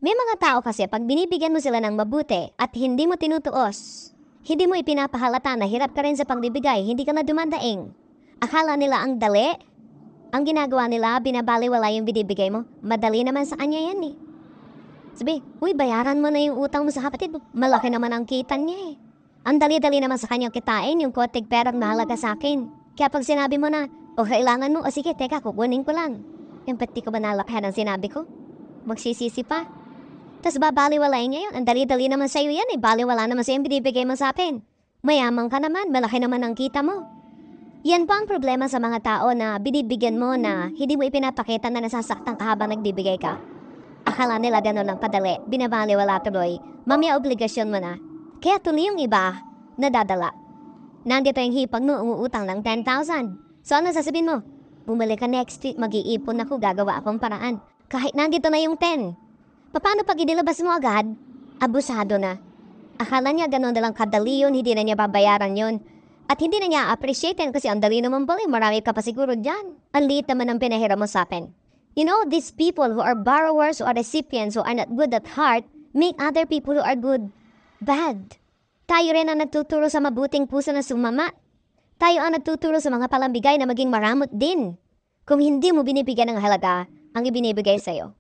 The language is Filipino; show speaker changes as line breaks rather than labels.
May mga tao kasi pag binibigyan mo sila ng mabuti at hindi mo tinutuos, hindi mo ipinapahalata na hirap ka rin sa pagbibigay, hindi ka na dumandaing. Akala nila ang dali. Ang ginagawa nila, binabaliwala yung binibigay mo. Madali naman sa kanya yan eh. Sabi, uy, bayaran mo na yung utang mo sa kapatid mo. Malaki naman ang kita niya eh. Ang dali-dali naman sa kanyang kitain yung kotig perang mahalaga sa akin. Kaya pag sinabi mo na, o kailangan mo, o sige, teka, kukunin ko lang. Yung pati ko ba nalakhan ang sinabi ko? Magsisisi pa. Tapos babaliwalain niya yun. Ang dali-dali naman sa'yo yan eh. Baliwala naman sa'yo yung binibigay mo sa akin. Mayaman ka naman, malaki naman ang kita mo. Yan pa ang problema sa mga tao na binibigyan mo na hindi mo ipinapakita na nasasaktan ka habang nagbibigay ka. Akala nila gano'n lang kadali, binabaliwala tuloy, mamaya obligasyon mo na. Kaya tuloy yung iba, nadadala. Nandito yung hipag mo, umuutang ng 10,000. So ano sasabihin mo? Bumalik ka next week, mag-iipon ako, gagawa akong paraan. Kahit nandito na yung 10. Paano pag inilabas mo agad? Abusado na. Akala niya gano'n na lang kadali yun, hindi na niya babayaran yun. At hindi na niya appreciate yan kasi ang dali naman pala, marami ka pa siguro dyan. Ang liit naman ang pinahiram mo sa akin. You know, these people who are borrowers or recipients who are not good at heart make other people who are good bad. Tayo rin ang nagtuturo sa mabuting puso na sumama. Tayo ang nagtuturo sa mga palambigay na maging maramot din. Kung hindi mo binibigyan ng halaga ang ibinibigay sa'yo.